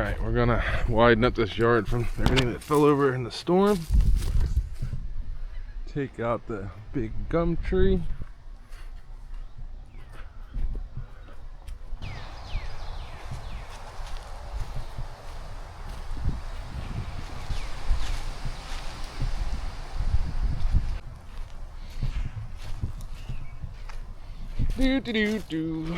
Alright, we're gonna widen up this yard from everything that fell over in the storm. Take out the big gum tree. Do do do do.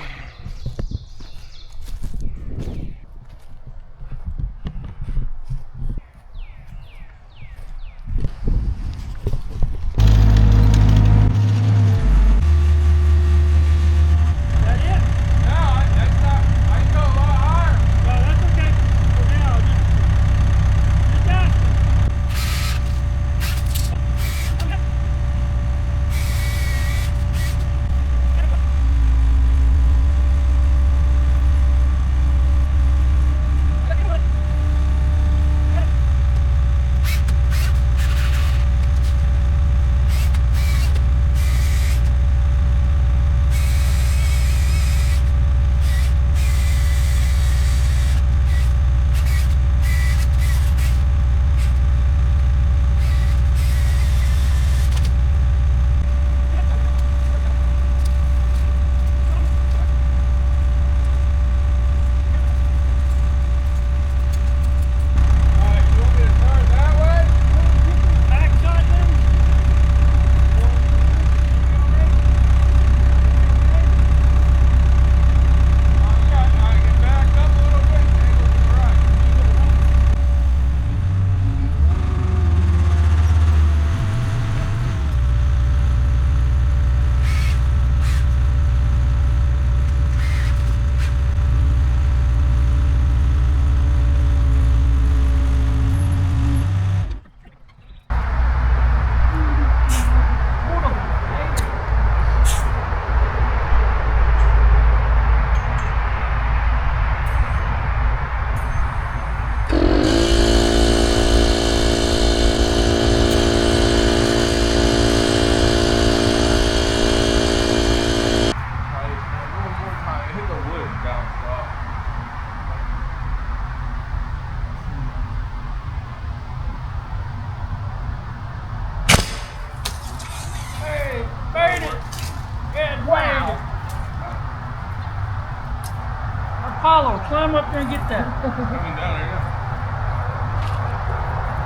Climb up there and get that. Coming down right now.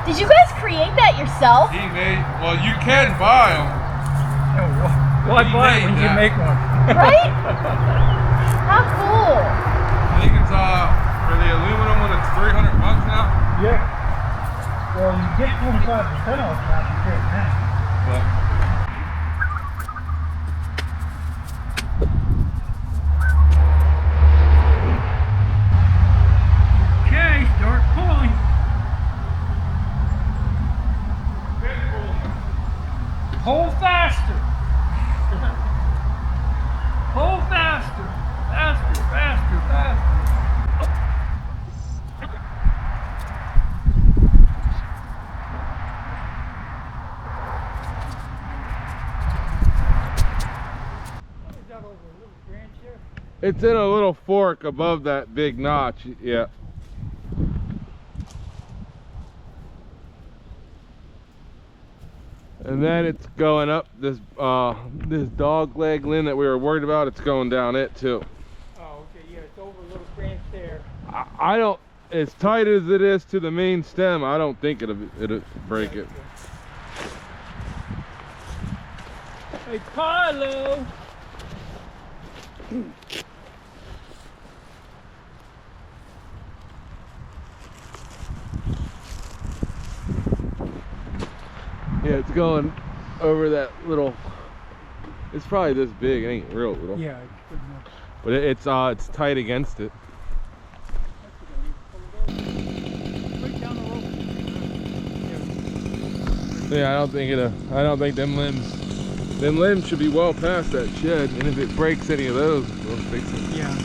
Did you guys create that yourself? He made, well, you can buy them. Why buy it when you make one? Right? How cool. I think it's for the aluminum one, it's $300 now. Yeah. Well, you get 25% off now if you take that. But Start pulling. Pull faster. Pull faster. Faster, faster, faster. it's in a little fork above that big notch. Yeah. And then it's going up this this dog leg limb that we were worried about. It's going down it too. Oh, okay, yeah, it's over a little branch there. I don't, as tight as it is to the main stem, I don't think it'll break it. Hey, Carlo. Yeah, it's going over that little. It's probably this big. It ain't real little. Yeah, it's good enough. But it's tight against it. Right down the road. Yeah, I don't think them limbs should be well past that shed. And if it breaks any of those, we'll fix it. Yeah.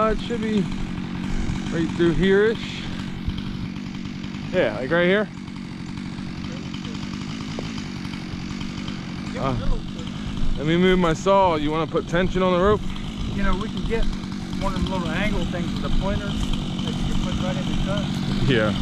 It should be right through here-ish. Yeah, like right here. Let me move my saw. You want to put tension on the rope? You know, we can get one of them little angle things with a pointer that you can put right in the cut. Yeah.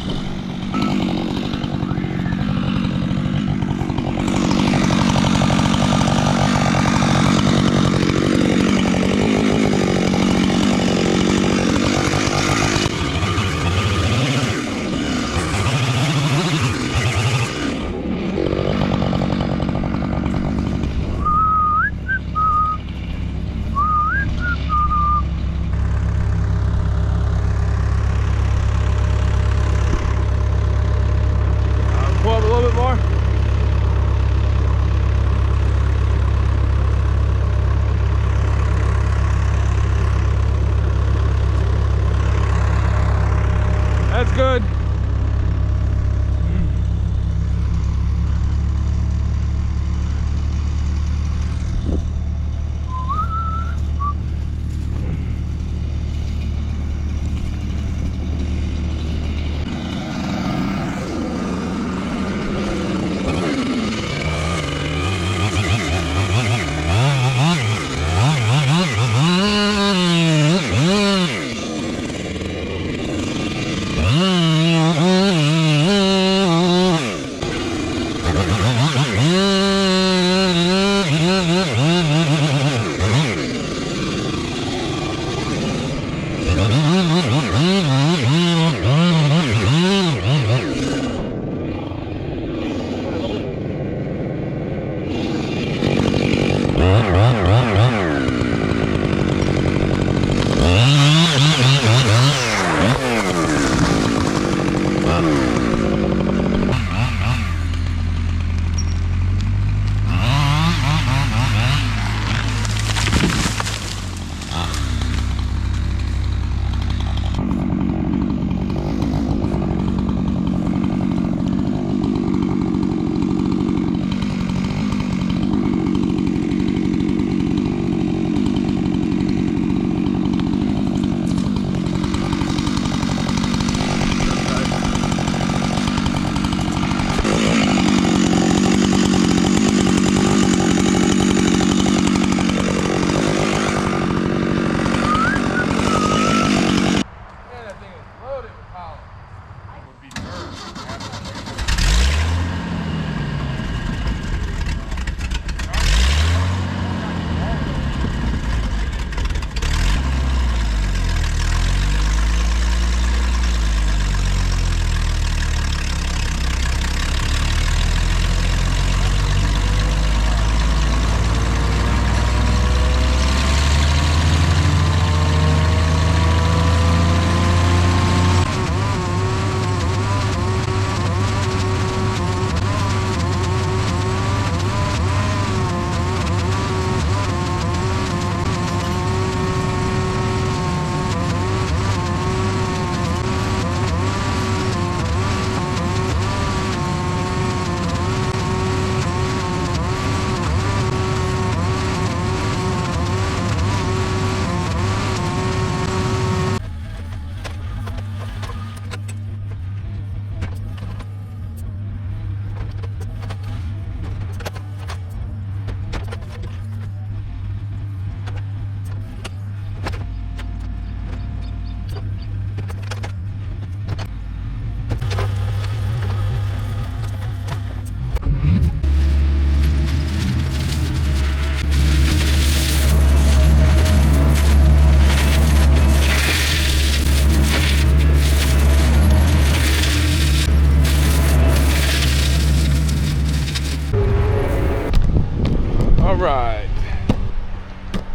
All right.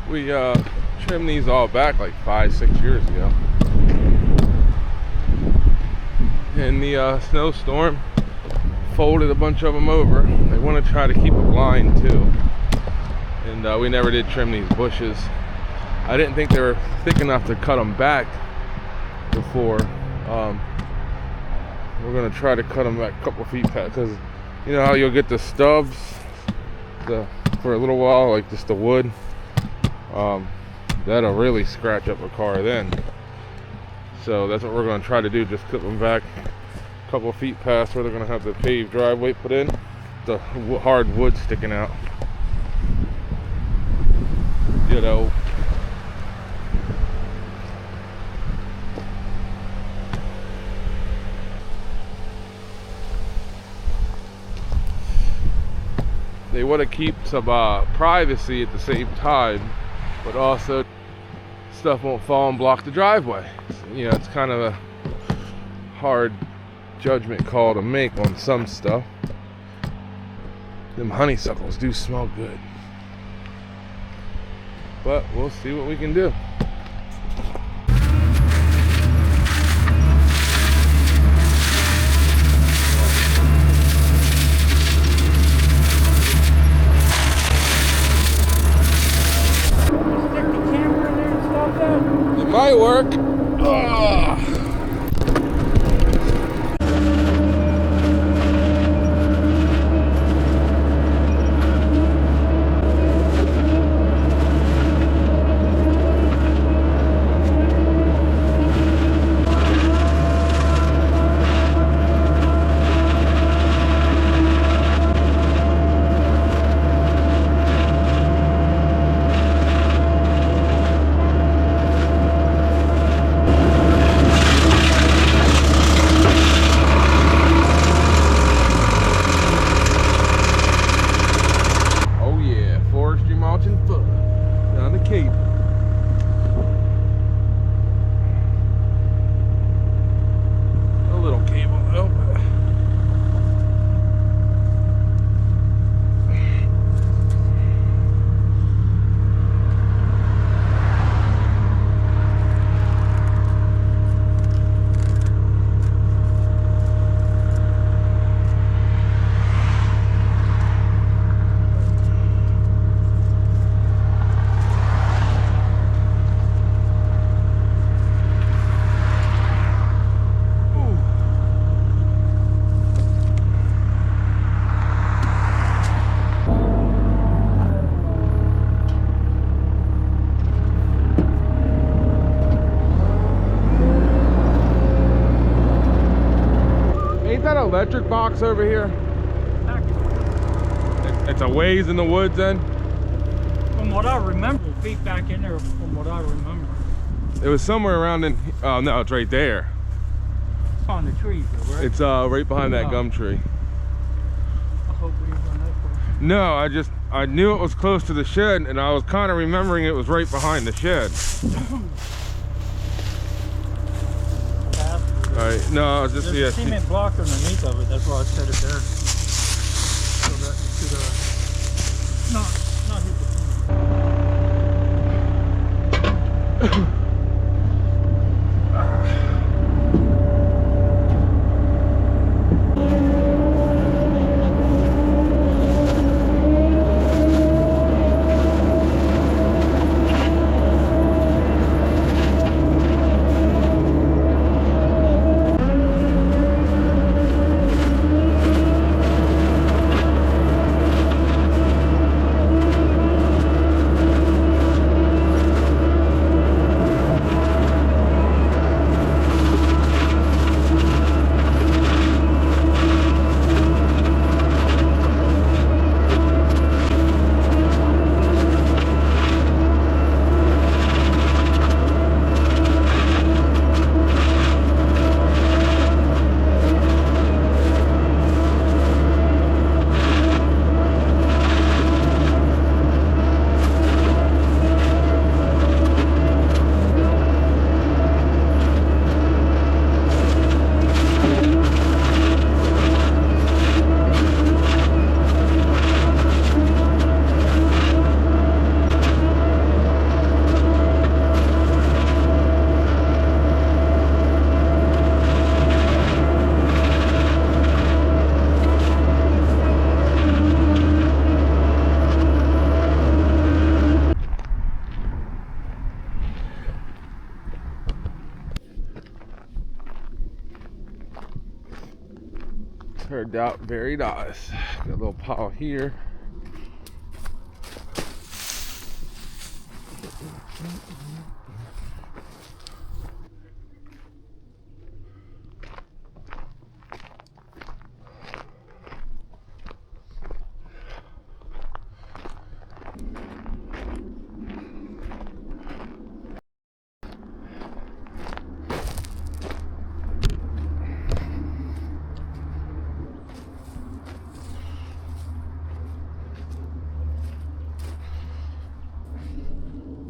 We trimmed these all back like 5-6 years ago. And the snowstorm folded a bunch of them over. They want to try to keep a line too. And we never did trim these bushes. I didn't think they were thick enough to cut them back before. We're gonna try to cut them back a couple feet past, because you know how you'll get the stubs for a little while, like just the wood. That'll really scratch up a car then. So that's what we're gonna try to do, just clip them back a couple feet past where they're gonna have the paved driveway put in, the hard wood sticking out. You know. They want to keep some privacy at the same time, but also stuff won't fall and block the driveway. You know, it's kind of a hard judgment call to make on some stuff. Them honeysuckles do smell good, but we'll see what we can do. It might work. Ugh. Forestry Mulching foot down the cable. A little cable though. Electric box over here. It's a ways in the woods then? From what I remember, feet back in there from what I remember. It was somewhere around in, oh no, it's right there. It's on the trees though, right? It's right behind that gum tree. I hope we didn't run that far. No, I knew it was close to the shed and I was kind of remembering it was right behind the shed. Alright, no, just there's a cement block underneath of it, that's why I set it there. So that it could not hit the cement. Turned out very nice. Got a little pile here.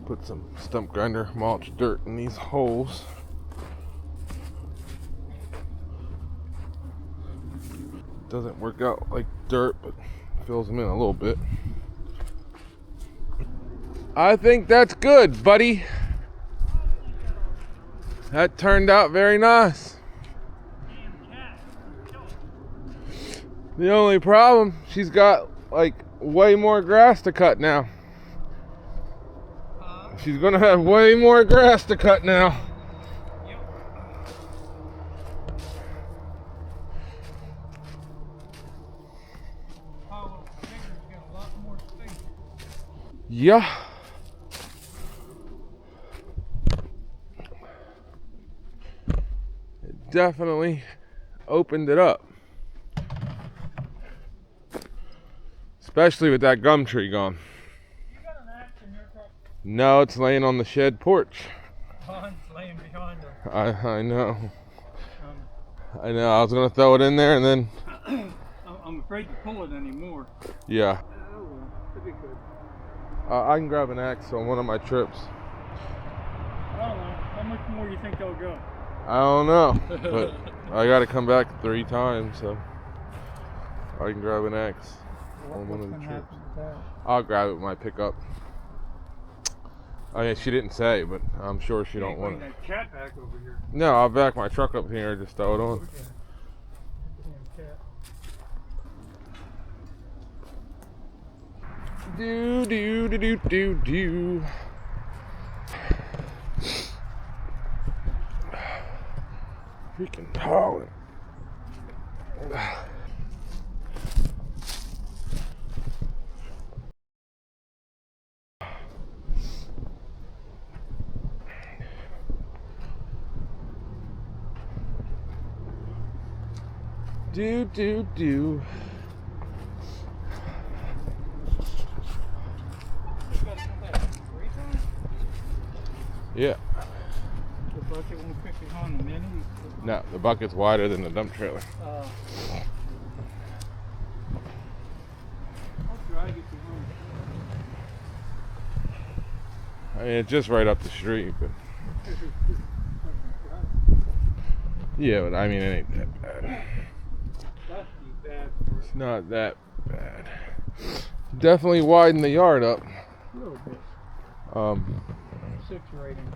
Put some stump grinder mulch dirt in these holes. Doesn't work out like dirt, but fills them in a little bit. I think that's good, buddy. That turned out very nice. The only problem, she's got like way more grass to cut now. She's gonna have way more grass to cut now. Yeah. It definitely opened it up. Especially with that gum tree gone. No, it's laying on the shed porch. Oh, it's laying behind her. I know. I know. I was gonna throw it in there and then. I'm afraid to pull it anymore. Yeah. Oh well, it'll be good. I can grab an axe on one of my trips. I don't know. How much more do you think they'll go? I don't know, but I got to come back 3 times, so I can grab an axe on one of the trips. I'll grab it with my pickup. I mean, she didn't say, but I'm sure she don't want it. That cat back over here. No, I'll back my truck up here and just throw it on. Okay. Damn cat. Do do do do do do. Freaking hauling. Do do do. Yeah. The bucket won't fit behind the mini. No, the bucket's wider than the dump trailer. I'll drag it behind. I mean, it's just right up the street, but yeah, but I mean, it ain't that bad. That's bad. It's not that bad. Definitely widen the yard up. A little bit. 6 or 8 inches.